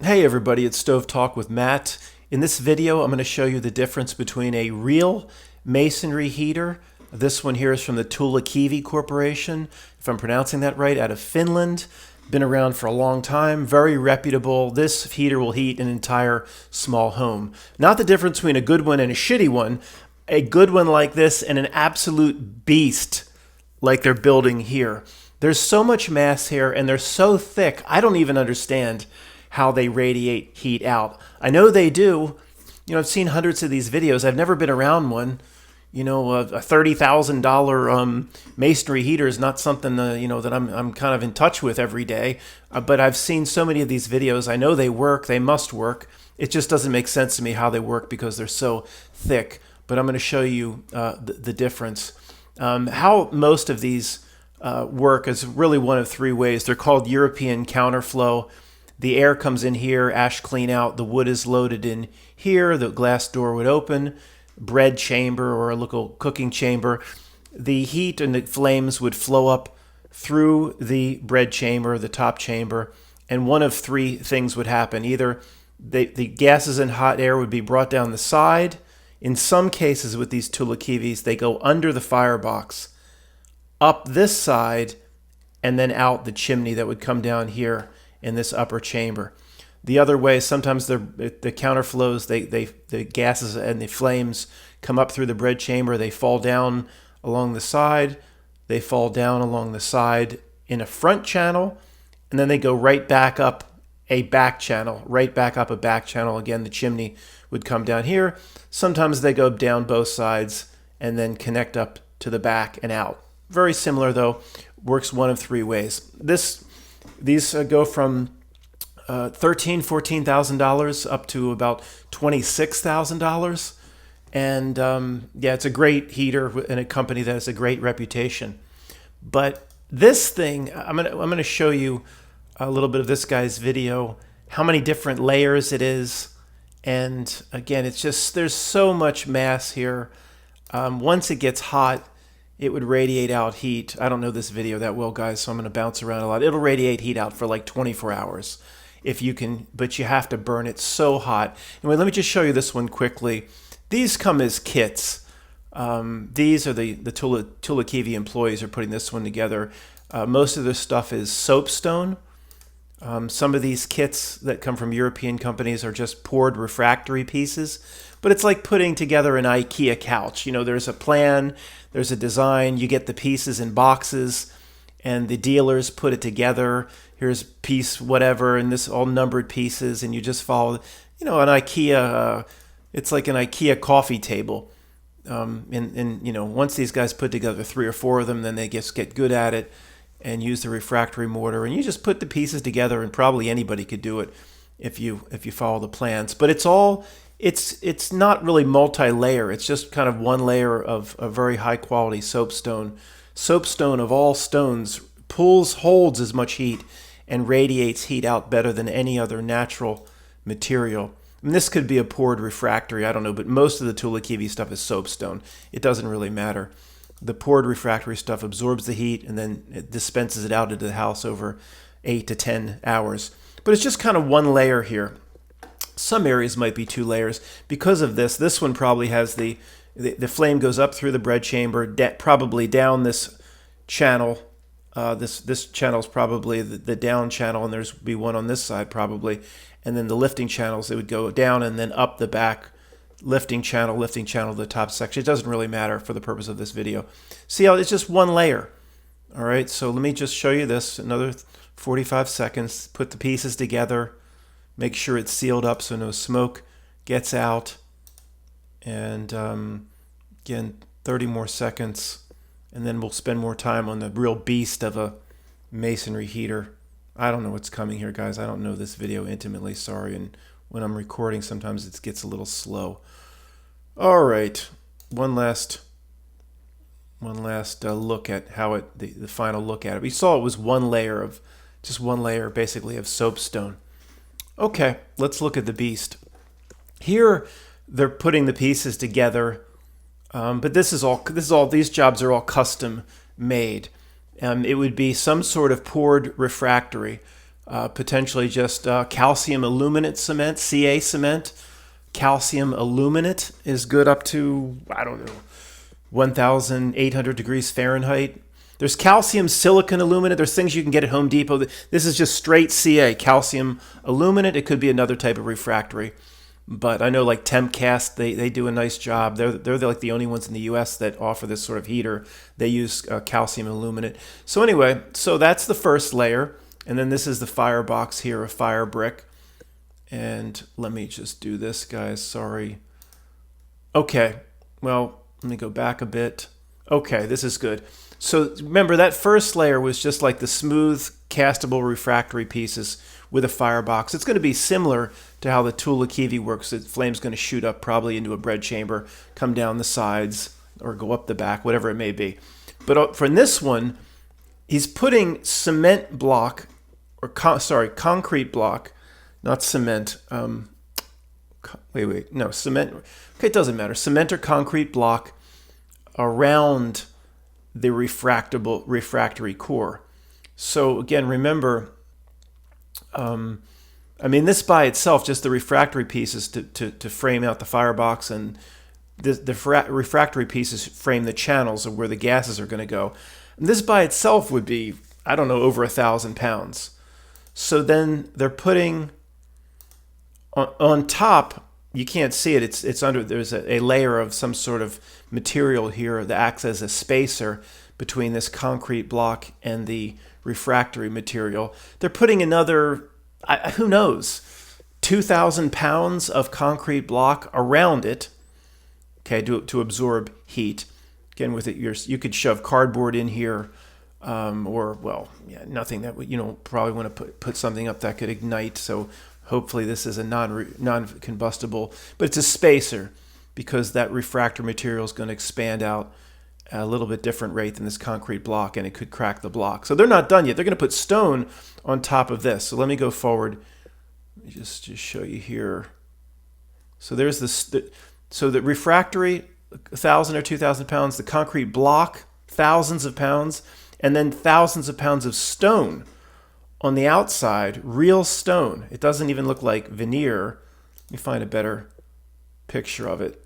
Hey everybody, it's Stove Talk with Matt. In this video, I'm going to show you the difference between a real masonry heater. This one here is from the Tulikivi Corporation, if I'm pronouncing that right, out of Finland. Been around for a long time, very reputable. This heater will heat an entire small home. Not the difference between a good one and a shitty one. A good one like this and an absolute beast like they're building here. There's so much mass here and they're so thick, I don't even understand how they radiate heat out. I know they do. You know, I've seen hundreds of these videos. I've never been around one. You know, a $30,000 masonry heater is not something that I'm kind of in touch with every day. But I've seen so many of these videos. I know they work. They must work. It just doesn't make sense to me how they work because they're so thick. But I'm going to show you the difference. How most of these work is really one of three ways. They're called European counterflow. The air comes in here, ash clean out, the wood is loaded in here, the glass door would open, bread chamber or a little cooking chamber. The heat and the flames would flow up through the bread chamber, the top chamber, and one of three things would happen. Either the gases and hot air would be brought down the side. In some cases with these Tulikivis, they go under the firebox, up this side, and then out the chimney that would come down here in this upper chamber. The other way, sometimes the counterflows, the gases and the flames come up through the bread chamber. They fall down along the side. They fall down along the side in a front channel, and then they go right back up a back channel, right back up a back channel. Again, the chimney would come down here. Sometimes they go down both sides and then connect up to the back and out. Very similar though, works one of three ways. These go from $14,000 up to about $26,000, and yeah, it's a great heater and a company that has a great reputation. But this thing, I'm gonna show you a little bit of this guy's video, how many different layers it is, and again, it's just there's so much mass here. Once it gets hot, it would radiate out heat. I don't know this video that well, guys, so I'm going to bounce around a lot. It'll radiate heat out for like 24 hours if you can, but you have to burn it so hot. Anyway, let me just show you this one quickly. These come as kits. These are the Tulikivi employees are putting this one together. Most of this stuff is soapstone. Some of these kits that come from European companies are just poured refractory pieces, but it's like putting together an IKEA couch. You know, there's a plan, there's a design, you get the pieces in boxes, and the dealers put it together. Here's piece whatever, and this all numbered pieces, and you just follow, you know, an IKEA, it's like an IKEA coffee table. And you know, once these guys put together 3 or 4 of them, then they just get good at it and use the refractory mortar, and you just put the pieces together, and probably anybody could do it if you follow the plans. But it's not really multi-layer. It's just kind of one layer of a very high quality soapstone. Soapstone of all stones holds as much heat and radiates heat out better than any other natural material. And this could be a poured refractory, I don't know, but most of the Tulikivi stuff is soapstone. It doesn't really matter. The poured refractory stuff absorbs the heat and then it dispenses it out into the house over 8 to 10 hours. But it's just kind of one layer here. Some areas might be 2 layers. Because of this one probably has the flame goes up through the bread chamber, probably down this channel. This channel is probably the down channel, and there's be one on this side probably. And then the lifting channels, they would go down and then up the back. Lifting channel, the top section. It doesn't really matter for the purpose of this video. See how it's just one layer. All right, so let me just show you this. Another 45 seconds. Put the pieces together. Make sure it's sealed up so no smoke gets out. And again, 30 more seconds. And then we'll spend more time on the real beast of a masonry heater. I don't know what's coming here, guys. I don't know this video intimately. Sorry. And when I'm recording, sometimes it gets a little slow. All right, one last look at how the final look at it. We saw it was one layer basically of soapstone. Okay, let's look at the beast. Here, they're putting the pieces together, but these jobs are all custom made. It would be some sort of poured refractory. potentially just calcium aluminate cement, Ca cement. Calcium aluminate is good up to, I don't know, 1,800 degrees Fahrenheit. There's calcium silicon aluminate. There's things you can get at Home Depot. This is just straight Ca, calcium aluminate. It could be another type of refractory. But I know like Tempcast, they do a nice job. They're like the only ones in the U.S. that offer this sort of heater. They use calcium aluminate. So anyway, so that's the first layer. And then this is the firebox here, a fire brick. And let me just do this, guys. Sorry. Okay. Well, let me go back a bit. Okay, this is good. So remember, that first layer was just like the smooth, castable refractory pieces with a firebox. It's going to be similar to how the Tulikivi works. The flame's going to shoot up probably into a bread chamber, come down the sides, or go up the back, whatever it may be. But for this one, he's putting cement block, or concrete block, not cement. No, cement. Okay, it doesn't matter. Cement or concrete block around the refractory core. So again, remember, this by itself, just the refractory pieces to frame out the firebox, and the refractory pieces frame the channels of where the gases are going to go. And this by itself would be, I don't know, over 1,000 pounds. So then they're putting on top. You can't see it. It's under. There's a layer of some sort of material here that acts as a spacer between this concrete block and the refractory material. They're putting another, who knows, 2,000 pounds of concrete block around it. Okay, to absorb heat. Again, with it, you could shove cardboard in here, nothing that probably want to put something up that could ignite. So hopefully this is a non-combustible, but it's a spacer because that refractor material is going to expand out at a little bit different rate than this concrete block, and it could crack the block. So they're not done yet. They're going to put stone on top of this. So let me go forward. Let me just show you here. So there's this. So the refractory, 1,000 or 2,000 pounds. The concrete block, thousands of pounds, and then thousands of pounds of stone on the outside, real stone. It doesn't even look like veneer. Let me find a better picture of it.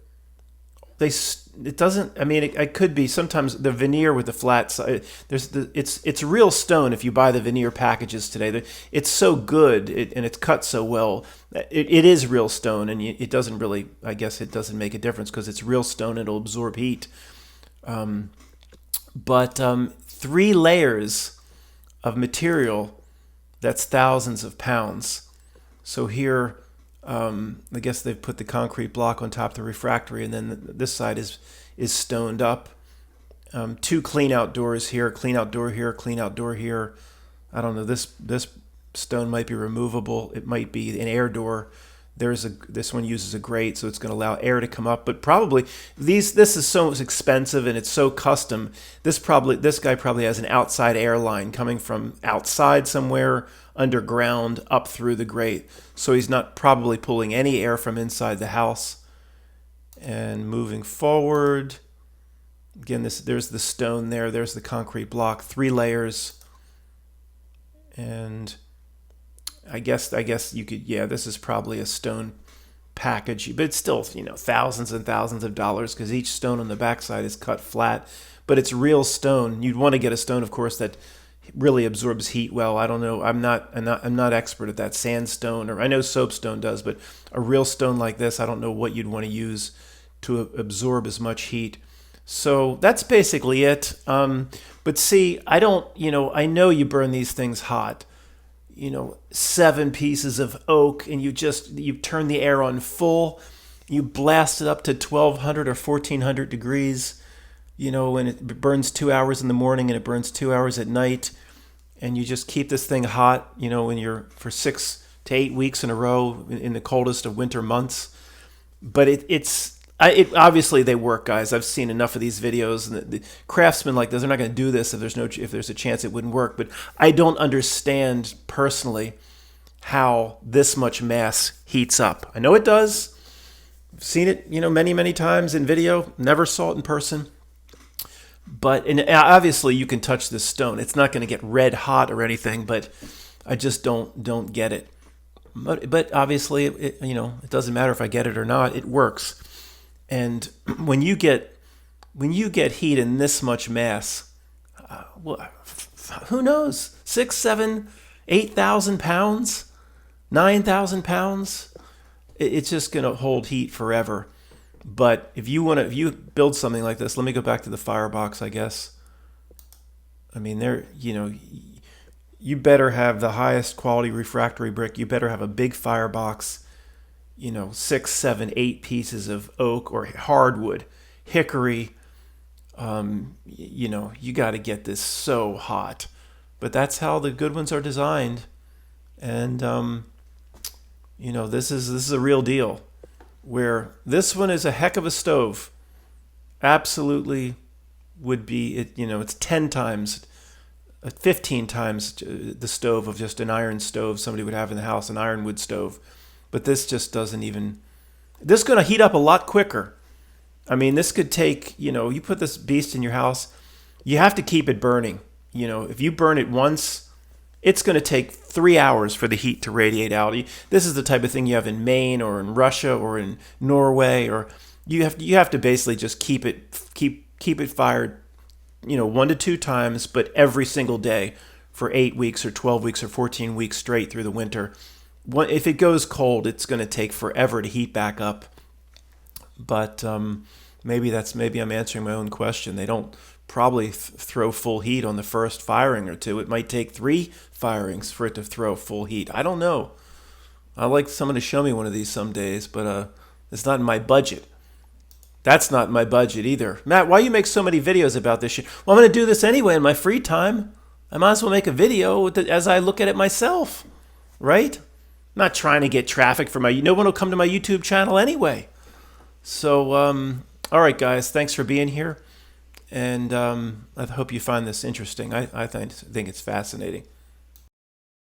It doesn't. It could be sometimes the veneer with the flat side. It's real stone. If you buy the veneer packages today, it's so good and it's cut so well. It is real stone, and it doesn't really. I guess it doesn't make a difference because it's real stone. It'll absorb heat. But 3 layers of material. That's thousands of pounds. So here, I guess they've put the concrete block on top of the refractory, and then this side is stoned up. 2 clean out doors here, clean out door here, clean out door here. I don't know. This stone might be removable. It might be an air door. This one uses a grate, so it's going to allow air to come up. But probably this is so expensive and it's so custom. This guy probably has an outside air line coming from outside somewhere underground up through the grate. So he's not probably pulling any air from inside the house. And moving forward, again, there's the stone there. There's the concrete block, 3 layers, and I guess you could, this is probably a stone package, but it's still, thousands and thousands of dollars because each stone on the backside is cut flat, but it's real stone. You'd want to get a stone, of course, that really absorbs heat well. I don't know. I'm not expert at that. Sandstone, or I know soapstone does, but a real stone like this, I don't know what you'd want to use to absorb as much heat. So that's basically it. But see, I know you burn these things hot. 7 pieces of oak, and you turn the air on full, you blast it up to 1,200 or 1,400 degrees, and it burns 2 hours in the morning and it burns 2 hours at night, and you just keep this thing hot, when you're for 6 to 8 weeks in a row in the coldest of winter months. But it obviously they work, guys. I've seen enough of these videos, and the craftsmen like this, they're not going to do this if there's a chance it wouldn't work. But I don't understand personally how this much mass heats up. I know it does. I've seen it, many, many times in video. Never saw it in person. But obviously you can touch this stone. It's not going to get red hot or anything, but I just don't get it. But obviously, it doesn't matter if I get it or not. It works. And when you get heat in this much mass, well, who knows? 6, 7, 8,000 pounds, 9,000 pounds. It's just going to hold heat forever. But if you build something like this, let me go back to the firebox, I guess. I mean, you better have the highest quality refractory brick. You better have a big firebox, 6, 7, 8 pieces of oak or hardwood, hickory. You got to get this so hot. But that's how the good ones are designed. And, this is a real deal. Where this one is a heck of a stove. Absolutely would be, it's 10 times, 15 times the stove of just an iron stove somebody would have in the house, an ironwood stove. But this just doesn't even, this is going to heat up a lot quicker. I mean, this could take, you put this beast in your house, you have to keep it burning. If you burn it once, it's going to take 3 hours for the heat to radiate out. This is the type of thing you have in Maine or in Russia or in Norway, or you have to basically just keep it fired, 1 to 2 times, but every single day for 8 weeks or 12 weeks or 14 weeks straight through the winter. If it goes cold, it's going to take forever to heat back up. But maybe I'm answering my own question. They don't probably throw full heat on the first firing or two. It might take 3 firings for it to throw full heat. I don't know. I'd like someone to show me one of these some days, but it's not in my budget. That's not in my budget either. Matt, why you make so many videos about this shit? Well, I'm going to do this anyway in my free time. I might as well make a video as I look at it myself, right? I'm not trying to get traffic for no one will come to my YouTube channel anyway. So, all right, guys, thanks for being here. And I hope you find this interesting. I think it's fascinating.